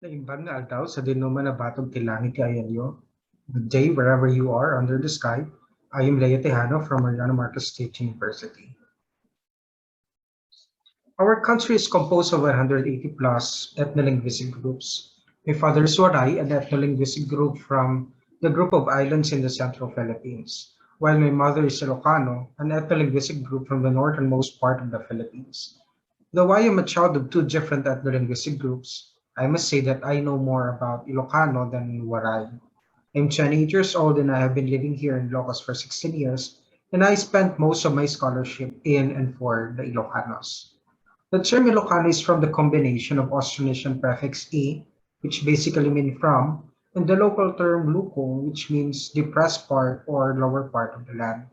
Naimbag na aldaw sa dinuman na batog ti langit ti ayalyo. Good day wherever you are under the sky. I am Tejano from Mariano Marcos State University. Our country is composed of 180 plus ethno-linguistic groups. My father is Waray, an ethno-linguistic group from the group of islands in the central Philippines, while my mother is Ilocano, an ethno-linguistic group from the northernmost part of the Philippines. Though I am a child of two different ethno-linguistic groups, I must say that I know more about Ilocano than Waray. I'm 28 years old and I have been living here in Ilocos for 16 years, and I spent most of my scholarship in and for the Ilocanos. The term Ilocano is from the combination of Austronesian prefix "e", which basically means from, and the local term Lukong, which means depressed part or lower part of the land.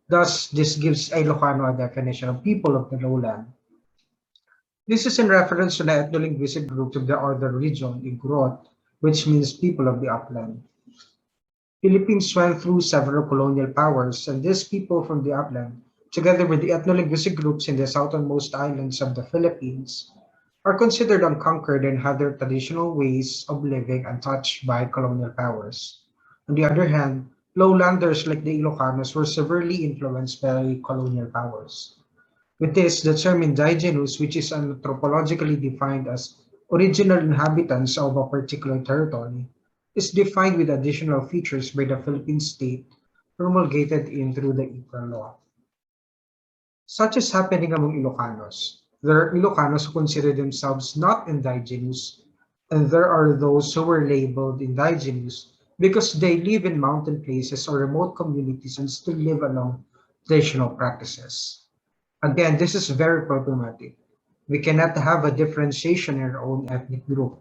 Thus, this gives Ilocano a definition of people of the lowland. This is in reference to the ethno-linguistic group of the other region, Igorot, which means people of the upland. Philippines went through several colonial powers, and these people from the upland, together with the ethno-linguistic groups in the southernmost islands of the Philippines, are considered unconquered and have their traditional ways of living untouched by colonial powers. On the other hand, lowlanders like the Ilocanos were severely influenced by colonial powers. With this, the term indigenous, which is anthropologically defined as original inhabitants of a particular territory, is defined with additional features by the Philippine state promulgated in through the April Law. Such is happening among Ilocanos. There are Ilocanos who consider themselves not indigenous, and there are those who were labeled indigenous because they live in mountain places or remote communities and still live along traditional practices. Again, this is very problematic. We cannot have a differentiation in our own ethnic group.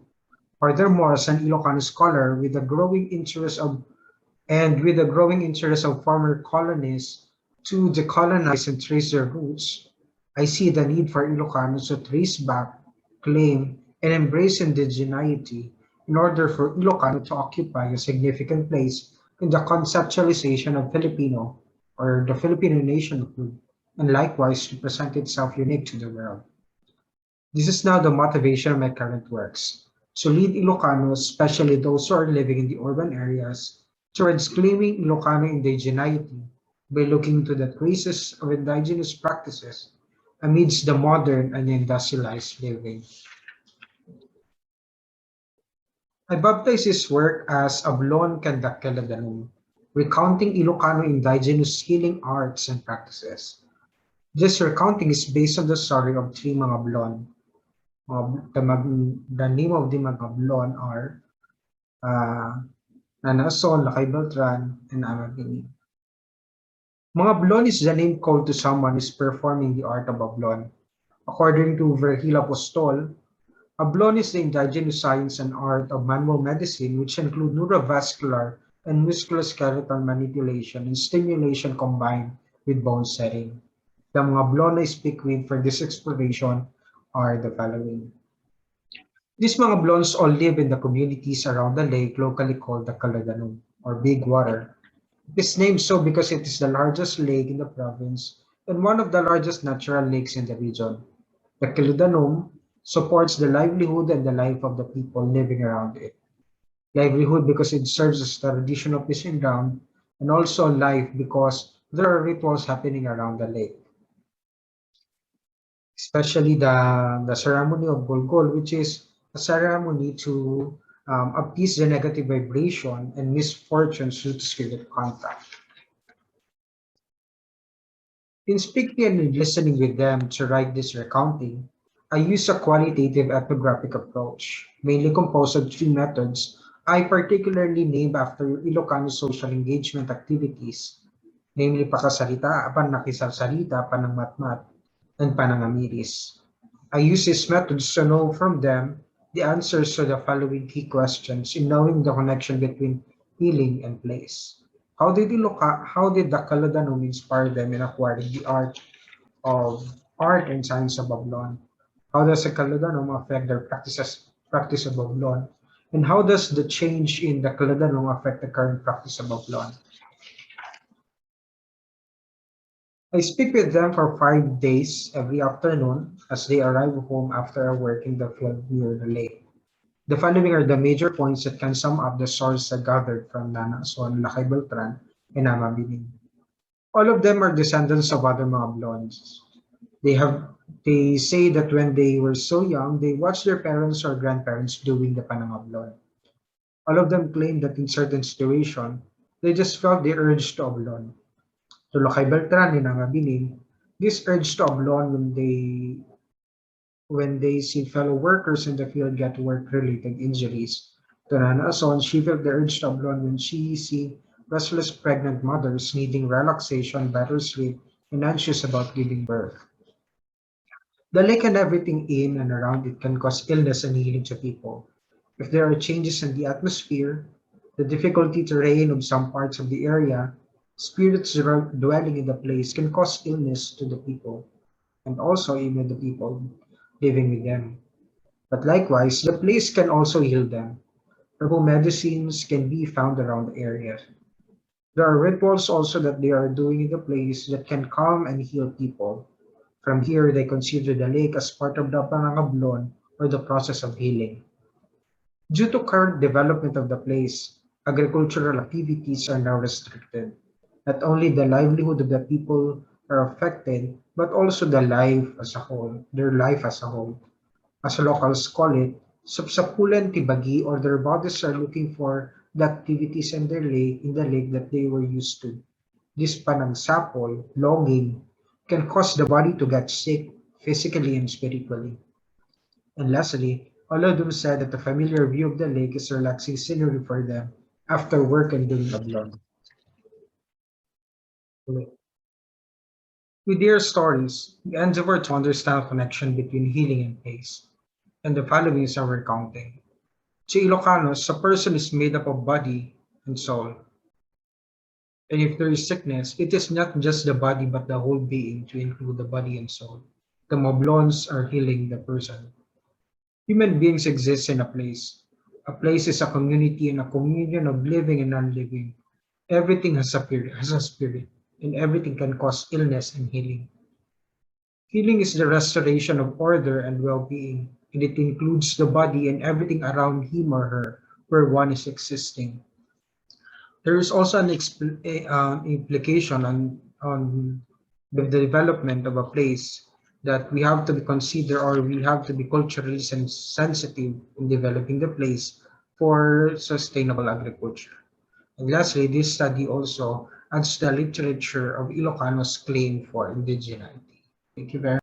Furthermore, as an Ilocano scholar with the growing interest of former colonists to decolonize and trace their roots, I see the need for Ilocanos to trace back, claim, and embrace indigeneity in order for Ilocano to occupy a significant place in the conceptualization of Filipino or the Filipino nationhood, and likewise to present itself unique to the world. This is now the motivation of my current works, to lead Ilocanos, especially those who are living in the urban areas, towards claiming Ilocano indigeneity by looking into the traces of indigenous practices amidst the modern and industrialized living. I baptized his work as Ablon Kandakeladanum, recounting Ilocano indigenous healing arts and practices. This recounting is based on the story of three mga Blon. The name of the mga Blon are uh, Nanasol, Lakay Beltran, and Amagini. Mga Blon is the name called to someone who is performing the art of Ablon. According to Virgil Apostol, Ablon is the indigenous science and art of manual medicine which include neurovascular and musculoskeletal manipulation and stimulation combined with bone setting. The mga Ablon I speak with for this exploration are the following. These mga Blons all live in the communities around the lake locally called the Caladanum, or Big Water. It is named so because it is the largest lake in the province and one of the largest natural lakes in the region. The Caladanum supports the livelihood and the life of the people living around it. Livelihood because it serves as a traditional fishing ground, and also life because there are rituals happening around the lake, especially the ceremony of Golgol, which is a ceremony to appease the negative vibration and misfortunes due to spirit contact. In speaking and listening with them to write this recounting, I use a qualitative ethnographic approach, mainly composed of three methods I particularly named after Ilocano social engagement activities, namely pakasalita, panakisarsalita, panangmatmat, and panangamiris. I use these methods to know from them the answers to the following key questions in knowing the connection between healing and place. How did the Kaladanum inspire them in acquiring the art and science of Babylon? How does the Kaladanum affect their practice of Babylon? And how does the change in the Kaladanum affect the current practice of Babylon? I speak with them for 5 days every afternoon as they arrive home after a work in the field near the lake. The following are the major points that can sum up the sources I gathered from Nana Son, Lakay Beltran, and Ama Bining. All of them are descendants of other mga blondes. They have they say that when they were so young, they watched their parents or grandparents doing the panangablon. All of them claim that in certain situation, they just felt the urge to oblon. To Lakay Beltran and Ama Bining, this urge to oblon when they see fellow workers in the field get work-related injuries. To Nana Ason, she felt the urge to oblong when she see restless pregnant mothers needing relaxation, better sleep, and anxious about giving birth. The lake and everything in and around it can cause illness and healing to people. If there are changes in the atmosphere, the difficulty terrain of some parts of the area, spirits dwelling in the place can cause illness to the people, and also even the people living with them. But likewise, the place can also heal them. Herbal medicines can be found around the area. There are rituals also that they are doing in the place that can calm and heal people. From here, they consider the lake as part of the pangangablon or the process of healing. Due to current development of the place, agricultural activities are now restricted. Not only the livelihood of the people are affected, but also their life as a whole. As locals call it, subsapulan tibagi, or their bodies are looking for the activities in the lake that they were used to. This panagsapol, longing, can cause the body to get sick physically and spiritually. And lastly, all of them said that the familiar view of the lake is relaxing scenery for them after work and doing abroad. With their stories, we endeavor to understand connection between healing and place, and the following is our recounting. To Ilocanos, a person is made up of body and soul. And if there is sickness, it is not just the body but the whole being to include the body and soul. The Moblons are healing the person. Human beings exist in a place. A place is a community and a communion of living and non-living. Everything has a spirit, and everything can cause illness and healing. Healing is the restoration of order and well-being, and it includes the body and everything around him or her where one is existing. There is also an implication on the development of a place that we have to be consider or we have to be culturally sensitive in developing the place for sustainable agriculture. And lastly, this study also adds the literature of Ilocanos' claim for indigeneity. Thank you very